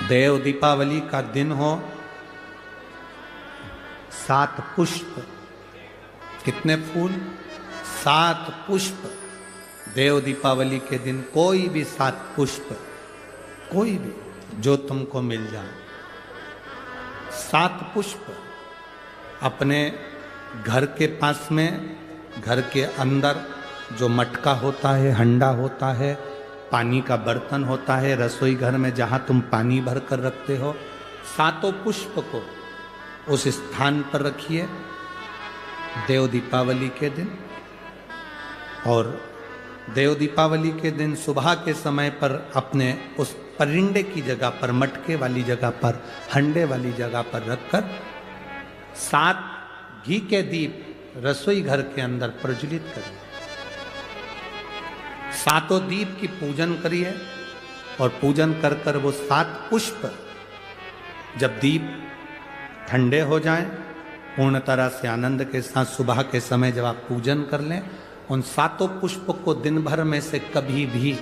देव दीपावली का दिन हो, 7 पुष्प, कितने फूल? 7 पुष्प। देव दीपावली के दिन कोई भी 7 पुष्प, कोई भी जो तुमको मिल जाए, 7 पुष्प अपने घर के पास में, घर के अंदर जो मटका होता है, हंडा होता है, पानी का बर्तन होता है, रसोई घर में जहाँ तुम पानी भर कर रखते हो, 7 पुष्प को उस स्थान पर रखिए देव दीपावली के दिन। और देव दीपावली के दिन सुबह के समय पर अपने उस परिंडे की जगह पर, मटके वाली जगह पर, हंडे वाली जगह पर रखकर 7 घी के दीप रसोई घर के अंदर प्रज्वलित करिए। 7 दीप की पूजन करिए और पूजन कर कर वो 7 पुष्प जब दीप ठंडे हो जाएं, पूर्ण तरह से आनंद के साथ सुबह के समय जब आप पूजन कर लें, उन 7 पुष्प को दिन भर में से कभी भी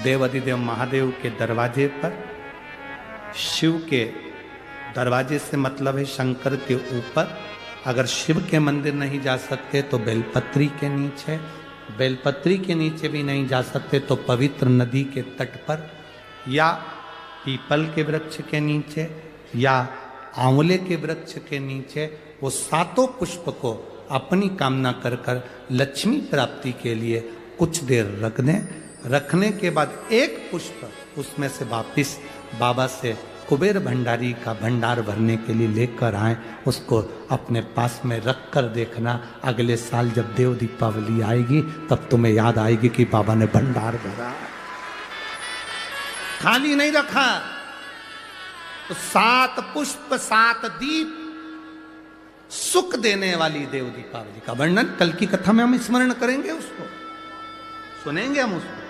देवाधिदेव महादेव के दरवाजे पर, शिव के दरवाजे से मतलब है शंकर के ऊपर, अगर शिव के मंदिर नहीं जा सकते तो बेलपत्री के नीचे, बेलपत्री के नीचे भी नहीं जा सकते तो पवित्र नदी के तट पर, या पीपल के वृक्ष के नीचे, या आंवले के वृक्ष के नीचे वो 7 पुष्प को अपनी कामना कर कर लक्ष्मी प्राप्ति के लिए कुछ देर रख दें। रखने के बाद एक पुष्प उसमें से वापिस बाबा से कुबेर भंडारी का भंडार भरने के लिए लेकर आए, उसको अपने पास में रख कर देखना। अगले साल जब देव दीपावली आएगी तब तुम्हें याद आएगी कि बाबा ने भंडार भरा, खाली नहीं रखा। तो 7 पुष्प 7 दीप, सुख देने वाली देव दीपावली का वर्णन कल की कथा में हम स्मरण करेंगे, उसको सुनेंगे हम उसको।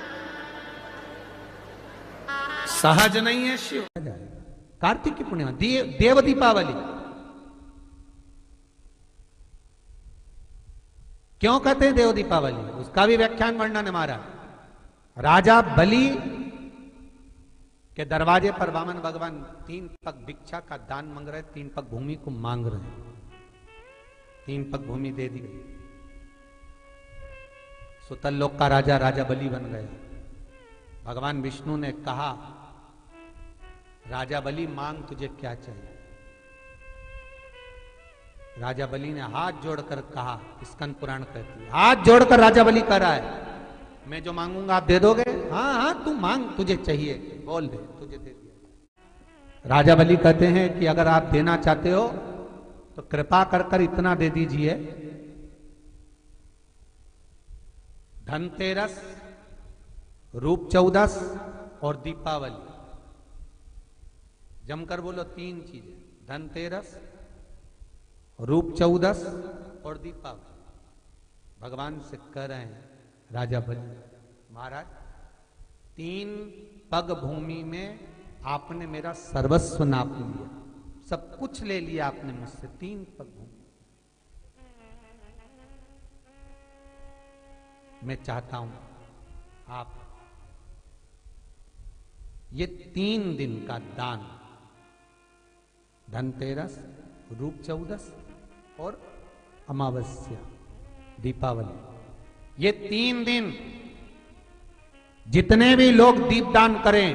सहज नहीं है शिव। कार्तिक की पूर्णिमा देव दीपावली क्यों कहते हैं देव दीपावली, उसका भी व्याख्यान वर्णन हमारा। राजा बलि के दरवाजे पर वामन भगवान 3 पग भिक्षा का दान मांग रहे, 3 पग भूमि को मांग रहे हैं। 3 पग भूमि दे दी गई। सुतल लोक का राजा राजा बलि बन गया। भगवान विष्णु ने कहा, राजा बलि मांग तुझे क्या चाहिए। राजा बलि ने हाथ जोड़कर कहा, स्कंद पुराण कहती है, हाथ जोड़कर राजा बलि कह रहा है, मैं जो मांगूंगा आप दे दोगे? हाँ हाँ तू मांग, तुझे चाहिए, बोल दे, तुझे दे दिया। राजा बलि कहते हैं कि अगर आप देना चाहते हो तो कृपा कर कर इतना दे दीजिए, धनतेरस, रूप 14 और दीपावली, जमकर बोलो 3 चीजें, धनतेरस, रूप 14 और दीपावली। भगवान से कह रहे हैं राजा बलि, महाराज 3 पग भूमि में आपने मेरा सर्वस्व नाप लिया, सब कुछ ले लिया आपने मुझसे। 3 पग भूमि मैं चाहता हूं आप ये 3 दिन का दान, धनतेरस, रूप 14 और अमावस्या दीपावली, ये 3 दिन जितने भी लोग दीपदान करें,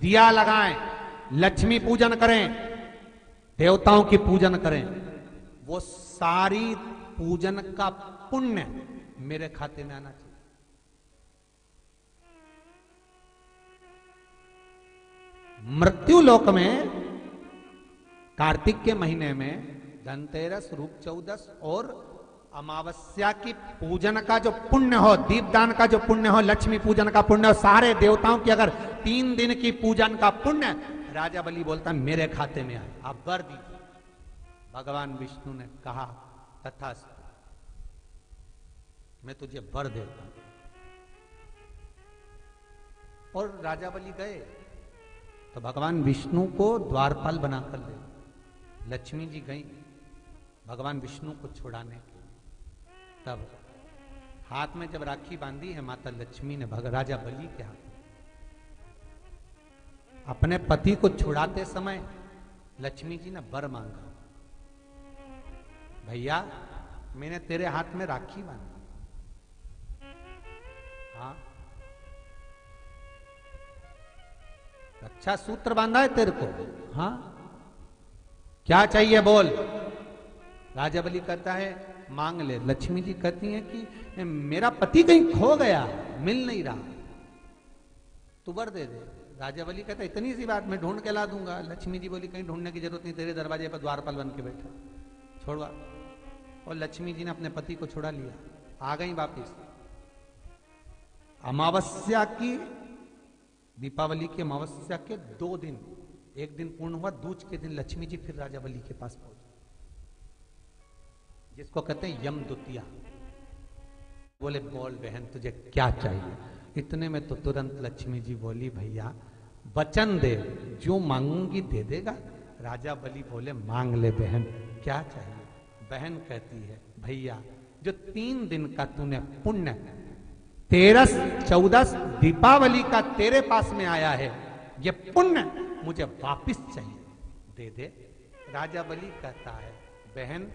दिया लगाएं, लक्ष्मी पूजन करें, देवताओं की पूजन करें, वो सारी पूजन का पुण्य मेरे खाते में आना चाहिए। मृत्यु लोक में कार्तिक के महीने में धनतेरस, रूप 14 और अमावस्या की पूजन का जो पुण्य हो, दीपदान का जो पुण्य हो, लक्ष्मी पूजन का पुण्य हो, सारे देवताओं की अगर 3 दिन की पूजन का पुण्य, राजा बलि बोलता मेरे खाते में आए, आप वर दीजिए। भगवान विष्णु ने कहा तथास्तु, मैं तुझे वर देता हूं। और राजा बलि गए तो भगवान विष्णु को द्वारपाल बनाकर ले, लक्ष्मी जी गई भगवान विष्णु को छुड़ाने के लिए। तब हाथ में जब राखी बांधी है माता लक्ष्मी ने राजा बलि के हाथ, अपने पति को छुड़ाते समय लक्ष्मी जी ने वर मांगा, भैया मैंने तेरे हाथ में राखी बांधी, हाँ रक्षा सूत्र बांधा है तेरे को, हाँ क्या चाहिए बोल। राजा बलि कहता है मांग ले। लक्ष्मी जी कहती हैं कि मेरा पति कहीं खो गया, मिल नहीं रहा, तू वर दे दे। राजा बलि कहता है इतनी सी बात, मैं ढूंढ के ला दूंगा। लक्ष्मी जी बोली कहीं ढूंढने की जरूरत नहीं, तेरे दरवाजे पर द्वारपाल बन के बैठा, छोड़वा। और लक्ष्मी जी ने अपने पति को छुड़ा लिया, आ गई वापिस। अमावस्या की, दीपावली की अमावस्या के 2 दिन, एक दिन पूर्ण हुआ, दूज के दिन लक्ष्मी जी फिर राजा बलि के पास पहुंचे, जिसको कहते हैं यम द्वितीया। बोले बोल बहन तुझे क्या चाहिए। इतने में तो तुरंत लक्ष्मी जी बोली भैया वचन दे, जो मांगूंगी दे देगा। राजा बलि बोले मांग ले बहन, क्या चाहिए। बहन कहती है भैया जो 3 दिन का तूने पुण्य, 13, 14 दीपावली का तेरे पास में आया है, ये पुण्य मुझे वापिस चाहिए, दे दे। राजा बलि कहता है बहन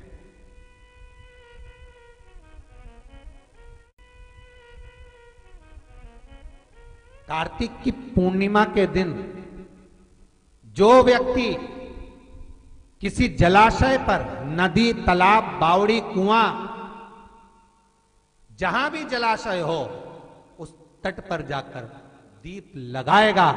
कार्तिक की पूर्णिमा के दिन जो व्यक्ति किसी जलाशय पर, नदी, तालाब, बावड़ी, कुआं, जहां भी जलाशय हो उस तट पर जाकर दीप लगाएगा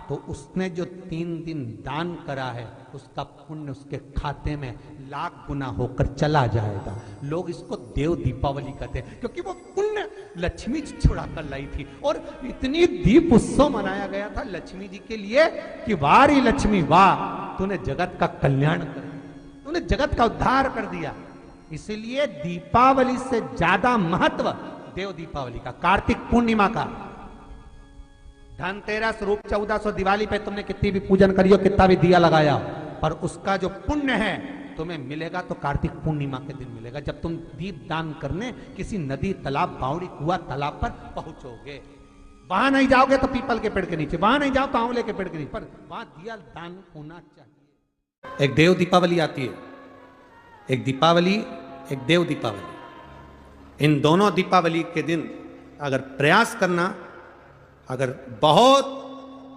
तो उसने जो 3 दिन दान करा है उसका पुण्य उसके खाते में लाख गुना होकर चला जाएगा। लोग इसको देव दीपावली कहते हैं क्योंकि वो पुण्य लक्ष्मी जी छुड़ा कर लाई थी। और इतनी दीप उत्सव मनाया गया था लक्ष्मी जी के लिए कि वाह रे लक्ष्मी वाह, तूने जगत का कल्याण कर दिया, तूने जगत का उद्धार कर दिया। इसलिए दीपावली से ज्यादा महत्व देव दीपावली का, कार्तिक पूर्णिमा का। धनतेरस, रूप 1400, दिवाली पे तुमने कितनी भी पूजन करियो, कितना भी दिया लगाया, पर उसका जो पुण्य है तुम्हें मिलेगा तो कार्तिक पूर्णिमा के दिन मिलेगा, जब तुम दीप दान करने किसी नदी, तालाब, बावड़ी, कुआं, तालाब पर पहुंचोगे। वहां नहीं जाओगे तो पीपल के पेड़ के नीचे, वहां नहीं जाओ तो आंवले के पेड़ के नीचे, पर वहां दिया दान होना चाहिए। एक देव दीपावली आती है, एक दीपावली, एक देव दीपावली। इन दोनों दीपावली के दिन अगर प्रयास करना, अगर बहुत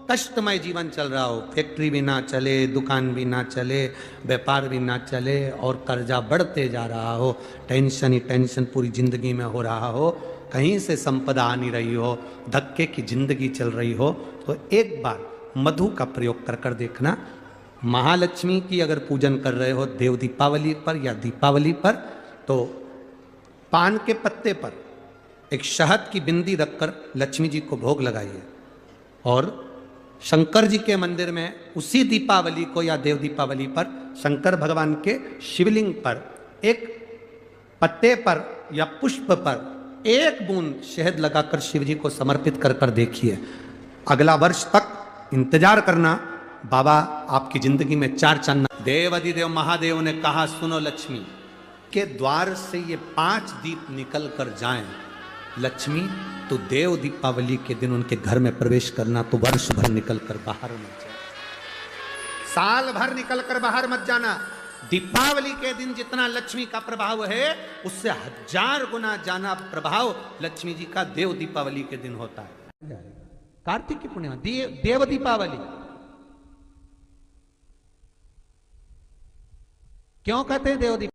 कष्टमय जीवन चल रहा हो, फैक्ट्री भी ना चले, दुकान भी ना चले, व्यापार भी ना चले और कर्जा बढ़ते जा रहा हो, टेंशन ही टेंशन पूरी जिंदगी में हो रहा हो, कहीं से संपदा आ नहीं रही हो, धक्के की जिंदगी चल रही हो, तो एक बार मधु का प्रयोग कर कर देखना। महालक्ष्मी की अगर पूजन कर रहे हो देव दीपावली पर या दीपावली पर, तो पान के पत्ते पर एक शहद की बिंदी रखकर लक्ष्मी जी को भोग लगाइए और शंकर जी के मंदिर में उसी दीपावली को या देव दीपावली पर शंकर भगवान के शिवलिंग पर एक पत्ते पर या पुष्प पर एक बूंद शहद लगाकर शिव जी को समर्पित कर कर देखिए। अगला वर्ष तक इंतजार करना, बाबा आपकी जिंदगी में 4 चांद। देवाधिदेव महादेव ने कहा सुनो लक्ष्मी, के द्वार से ये 5 दीप निकल कर जाएं, लक्ष्मी तो देव दीपावली के दिन उनके घर में प्रवेश करना, तो वर्ष भर निकल कर बाहर मत जाना, साल भर निकल कर बाहर मत जाना। दीपावली के दिन जितना लक्ष्मी का प्रभाव है उससे 1000 गुना ज्यादा प्रभाव लक्ष्मी जी का देव दीपावली के दिन होता है। कार्तिक की पूर्णिमा, देव दीपावली क्यों कहते हैं देव दीपावली?